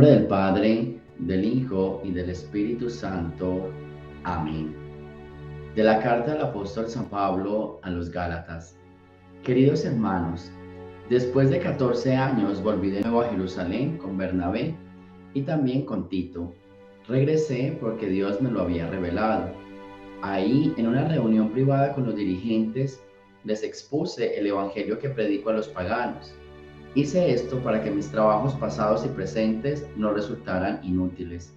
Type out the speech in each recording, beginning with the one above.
nombre del Padre, del Hijo y del Espíritu Santo. Amén. De la carta del apóstol San Pablo a los Gálatas. Queridos hermanos, después de 14 años volví de nuevo a Jerusalén con Bernabé y también con Tito. Regresé porque Dios me lo había revelado. Ahí, en una reunión privada con los dirigentes, les expuse el evangelio que predico a los paganos. Hice esto para que mis trabajos pasados y presentes no resultaran inútiles.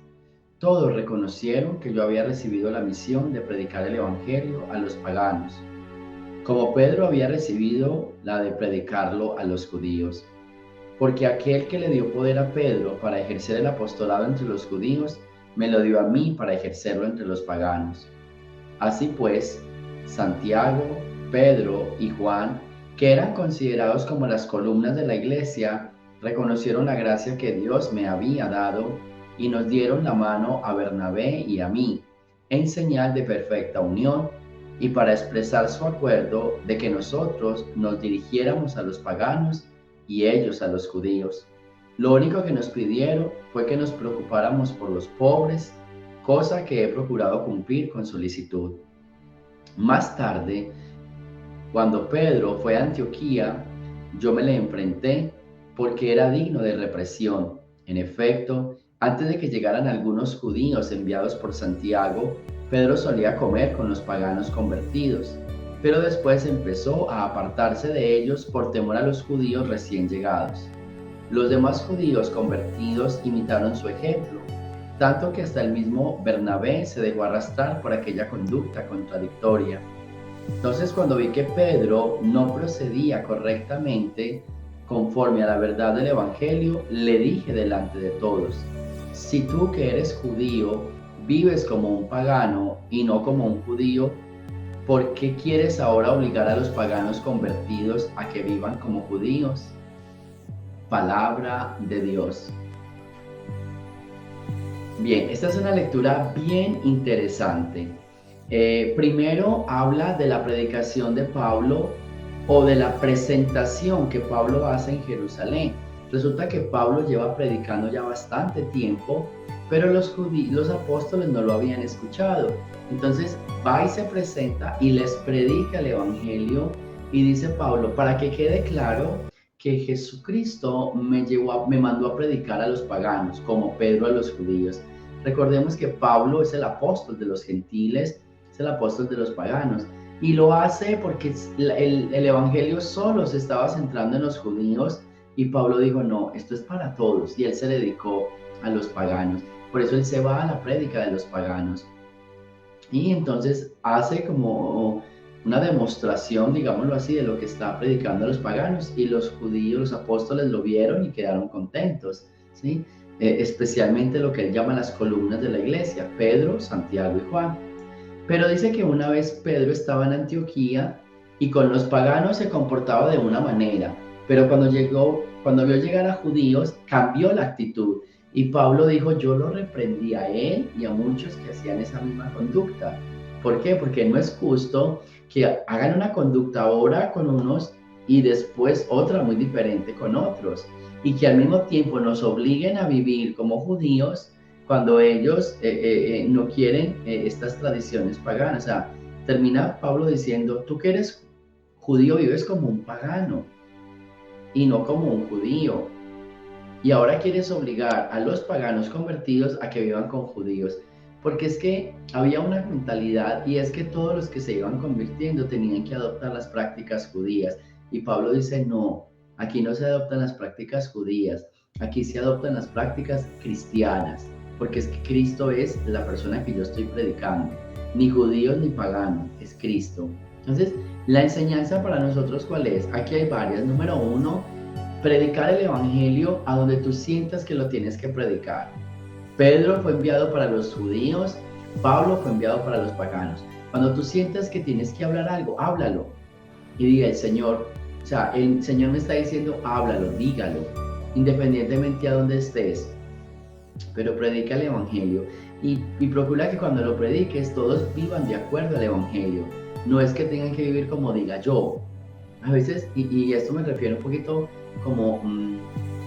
Todos reconocieron que yo había recibido la misión de predicar el evangelio a los paganos, como Pedro había recibido la de predicarlo a los judíos. Porque aquel que le dio poder a Pedro para ejercer el apostolado entre los judíos, me lo dio a mí para ejercerlo entre los paganos. Así pues, Santiago, Pedro y Juan, que eran considerados como las columnas de la iglesia, reconocieron la gracia que Dios me había dado y nos dieron la mano a Bernabé y a mí, en señal de perfecta unión y para expresar su acuerdo de que nosotros nos dirigiéramos a los paganos y ellos a los judíos. Lo único que nos pidieron fue que nos preocupáramos por los pobres, cosa que he procurado cumplir con solicitud. Más tarde, cuando Pedro fue a Antioquía, yo me le enfrenté porque era digno de represión. En efecto, antes de que llegaran algunos judíos enviados por Santiago, Pedro solía comer con los paganos convertidos, pero después empezó a apartarse de ellos por temor a los judíos recién llegados. Los demás judíos convertidos imitaron su ejemplo, tanto que hasta el mismo Bernabé se dejó arrastrar por aquella conducta contradictoria. Entonces, cuando vi que Pedro no procedía correctamente conforme a la verdad del Evangelio, le dije delante de todos: si tú que eres judío vives como un pagano y no como un judío, ¿por qué quieres ahora obligar a los paganos convertidos a que vivan como judíos? Palabra de Dios. Bien, esta es una lectura bien interesante. Primero habla de la predicación de Pablo o de la presentación que Pablo hace en Jerusalén. Resulta que Pablo lleva predicando ya bastante tiempo, pero los apóstoles no lo habían escuchado. Entonces va y se presenta y les predica el evangelio y dice Pablo, para que quede claro que Jesucristo me mandó a predicar a los paganos, como Pedro a los judíos. Recordemos que Pablo es el apóstol de los gentiles, es el apóstol de los paganos, y lo hace porque el evangelio solo se estaba centrando en los judíos, y Pablo dijo, no, esto es para todos, y él se dedicó a los paganos. Por eso él se va a la prédica de los paganos. Y entonces hace como una demostración, digámoslo así, de lo que está predicando a los paganos, y los judíos, los apóstoles lo vieron y quedaron contentos, ¿sí? Especialmente lo que él llama las columnas de la iglesia, Pedro, Santiago y Juan. Pero dice que una vez Pedro estaba en Antioquía y con los paganos se comportaba de una manera, pero cuando vio llegar a judíos, cambió la actitud. Y Pablo dijo, yo lo reprendí a él y a muchos que hacían esa misma conducta. ¿Por qué? Porque no es justo que hagan una conducta ahora con unos y después otra muy diferente con otros. Y que al mismo tiempo nos obliguen a vivir como judíos cuando ellos no quieren estas tradiciones paganas. O sea, termina Pablo diciendo, tú que eres judío vives como un pagano y no como un judío. Y ahora quieres obligar a los paganos convertidos a que vivan con judíos. Porque es que había una mentalidad y es que todos los que se iban convirtiendo tenían que adoptar las prácticas judías. Y Pablo dice, no, aquí no se adoptan las prácticas judías, aquí se adoptan las prácticas cristianas. Porque es que Cristo es la persona que yo estoy predicando. Ni judíos ni paganos, es Cristo. Entonces, la enseñanza para nosotros, ¿cuál es? Aquí hay varias. Número uno, predicar el evangelio a donde tú sientas que lo tienes que predicar. Pedro fue enviado para los judíos, Pablo fue enviado para los paganos. Cuando tú sientas que tienes que hablar algo, háblalo. Y diga el Señor, o sea, el Señor me está diciendo, háblalo, dígalo, independientemente a donde estés. Pero predica el evangelio y procura que cuando lo prediques todos vivan de acuerdo al evangelio. No es que tengan que vivir como diga yo. A veces, y esto me refiero un poquito como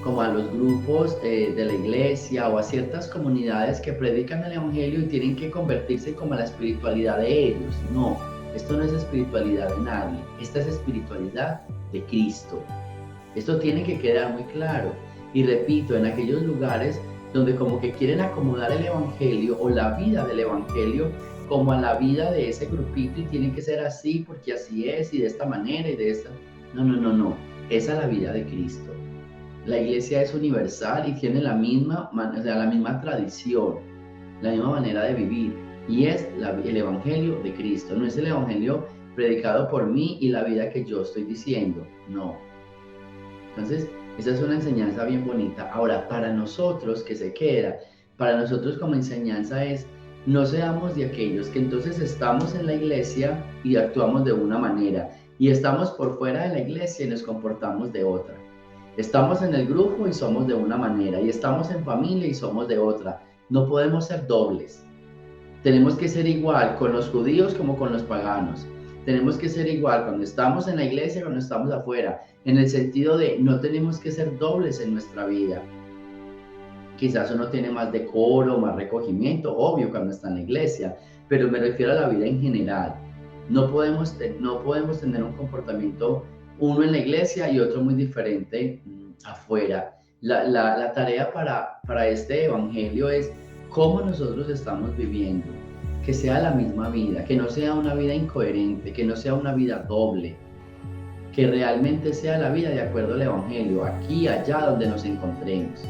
como a los grupos de la iglesia o a ciertas comunidades que predican el evangelio y tienen que convertirse como a la espiritualidad de ellos. No, esto no es espiritualidad de nadie, esta es espiritualidad de Cristo. Esto tiene que quedar muy claro. Y repito, en aquellos lugares donde como que quieren acomodar el evangelio o la vida del evangelio como a la vida de ese grupito y tiene que ser así porque así es y de esta manera y de esta. No, no, no, no. Esa es la vida de Cristo. La iglesia es universal y tiene la misma tradición, la misma manera de vivir. Y es el evangelio de Cristo. No es el evangelio predicado por mí y la vida que yo estoy diciendo. No. Entonces, esa es una enseñanza bien bonita. Ahora, para nosotros que se queda, para nosotros como enseñanza es, no seamos de aquellos que entonces estamos en la iglesia y actuamos de una manera, y estamos por fuera de la iglesia y nos comportamos de otra. Estamos en el grupo y somos de una manera, y estamos en familia y somos de otra. No podemos ser dobles. Tenemos que ser igual con los judíos como con los paganos. Tenemos que ser igual cuando estamos en la iglesia, cuando estamos afuera, en el sentido de no tenemos que ser dobles en nuestra vida. Quizás uno tiene más decoro, más recogimiento, obvio, cuando está en la iglesia, pero me refiero a la vida en general. No podemos tener un comportamiento uno en la iglesia y otro muy diferente afuera. La tarea para este evangelio es cómo nosotros estamos viviendo, que sea la misma vida, que no sea una vida incoherente, que no sea una vida doble, que realmente sea la vida de acuerdo al evangelio, aquí, allá donde nos encontremos.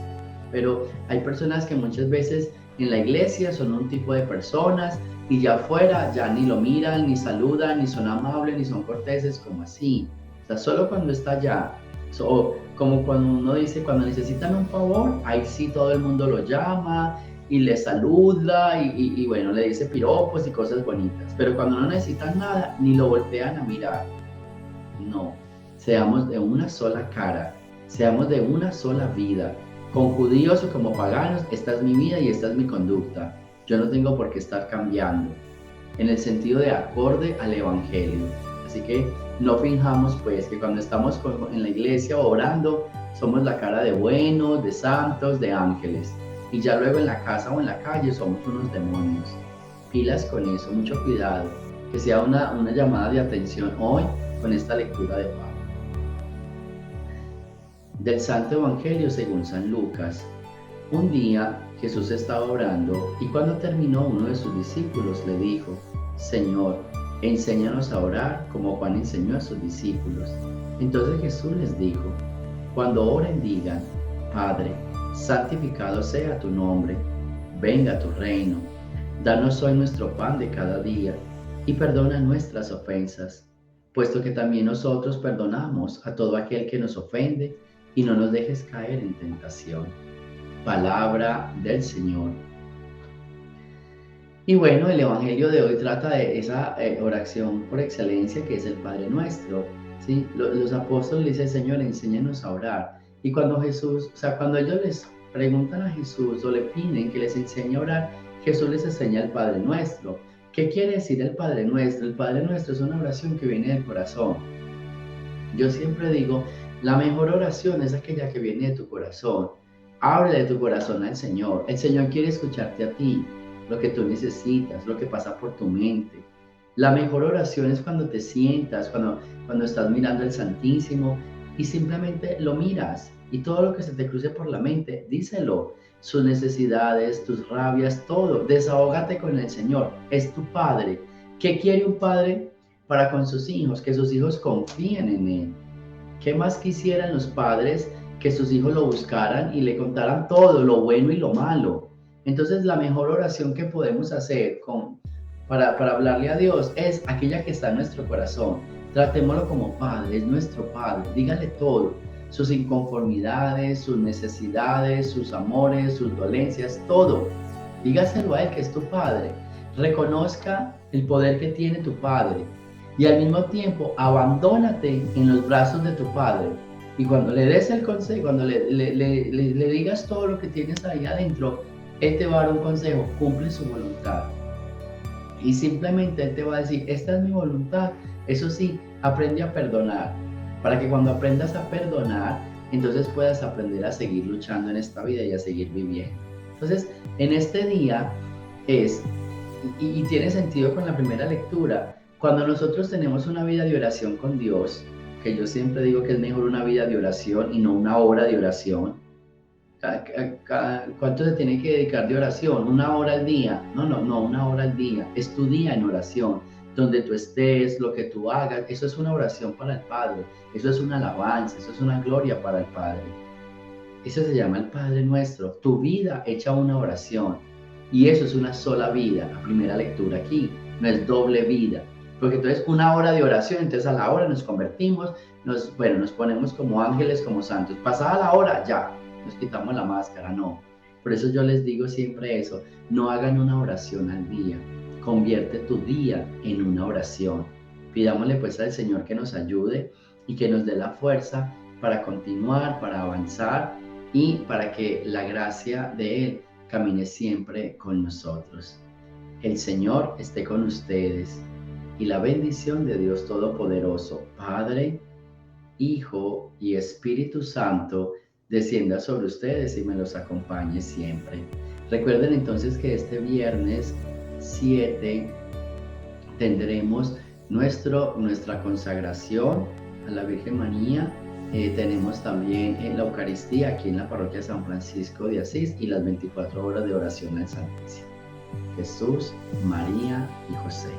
Pero hay personas que muchas veces en la iglesia son un tipo de personas y ya afuera ya ni lo miran, ni saludan, ni son amables, ni son corteses, como así. O sea, solo cuando está allá. Como cuando uno dice, cuando necesitan un favor, ahí sí todo el mundo lo llama y le saluda y bueno, le dice piropos y cosas bonitas. Pero cuando no necesitan nada, ni lo voltean a mirar. No, seamos de una sola cara, seamos de una sola vida. Con judíos o como paganos, esta es mi vida y esta es mi conducta. Yo no tengo por qué estar cambiando, en el sentido de acorde al evangelio. Así que no finjamos pues que cuando estamos en la iglesia orando, somos la cara de buenos, de santos, de ángeles. Y ya luego en la casa o en la calle somos unos demonios. Pilas con eso, mucho cuidado. Que sea una llamada de atención hoy con esta lectura de Pablo. Del Santo Evangelio según San Lucas. Un día Jesús estaba orando y cuando terminó uno de sus discípulos le dijo, Señor, enséñanos a orar como Juan enseñó a sus discípulos. Entonces Jesús les dijo, cuando oren digan, Padre, santificado sea tu nombre, venga tu reino, danos hoy nuestro pan de cada día y perdona nuestras ofensas, puesto que también nosotros perdonamos a todo aquel que nos ofende y no nos dejes caer en tentación. Palabra del Señor. Y bueno, el Evangelio de hoy trata de esa oración por excelencia que es el Padre Nuestro. ¿Sí? Los apóstoles dicen, Señor, enséñanos a orar. Y cuando cuando ellos les preguntan a Jesús o le piden que les enseñe a orar, Jesús les enseña el Padre Nuestro. ¿Qué quiere decir el Padre Nuestro? El Padre Nuestro es una oración que viene del corazón. Yo siempre digo, la mejor oración es aquella que viene de tu corazón. Abre de tu corazón al Señor. El Señor quiere escucharte a ti, lo que tú necesitas, lo que pasa por tu mente. La mejor oración es cuando te sientas, cuando estás mirando al Santísimo y simplemente lo miras y todo lo que se te cruce por la mente, díselo. Sus necesidades, tus rabias, todo. Desahógate con el Señor. Es tu Padre. ¿Qué quiere un padre para con sus hijos? Que sus hijos confíen en Él. ¿Qué más quisieran los padres que sus hijos lo buscaran y le contaran todo, lo bueno y lo malo? Entonces la mejor oración que podemos hacer para hablarle a Dios es aquella que está en nuestro corazón. Tratémoslo como Padre, es nuestro Padre. Dígale todo, sus inconformidades, sus necesidades, sus amores, sus dolencias, todo. Dígaselo a Él que es tu Padre. Reconozca el poder que tiene tu Padre. Y al mismo tiempo, abandónate en los brazos de tu Padre. Y cuando le des el consejo, cuando le digas todo lo que tienes ahí adentro, Él te va a dar un consejo, cumple su voluntad. Y simplemente Él te va a decir, esta es mi voluntad. Eso sí, aprende a perdonar. Para que cuando aprendas a perdonar, entonces puedas aprender a seguir luchando en esta vida y a seguir viviendo. Entonces, en este día es, y tiene sentido con la primera lectura, cuando nosotros tenemos una vida de oración con Dios, que yo siempre digo que es mejor una vida de oración y no una hora de oración. ¿Cuánto se tiene que dedicar de oración? ¿Una hora al día? No, una hora al día. Es tu día en oración. Donde tú estés, lo que tú hagas, eso es una oración para el Padre. Eso es una alabanza, eso es una gloria para el Padre. Eso se llama el Padre Nuestro. Tu vida hecha una oración. Y eso es una sola vida. La primera lectura aquí. No es doble vida. Porque entonces una hora de oración, entonces a la hora nos convertimos, nos ponemos como ángeles, como santos. Pasada la hora, ya, nos quitamos la máscara, no. Por eso yo les digo siempre eso, no hagan una oración al día, convierte tu día en una oración. Pidámosle pues al Señor que nos ayude y que nos dé la fuerza para continuar, para avanzar y para que la gracia de Él camine siempre con nosotros. El Señor esté con ustedes y la bendición de Dios Todopoderoso, Padre, Hijo y Espíritu Santo, descienda sobre ustedes y me los acompañe siempre. Recuerden entonces que este viernes 7 tendremos nuestra consagración a la Virgen María. Tenemos también la Eucaristía aquí en la parroquia San Francisco de Asís y las 24 horas de oración al Santísimo. Jesús, María y José.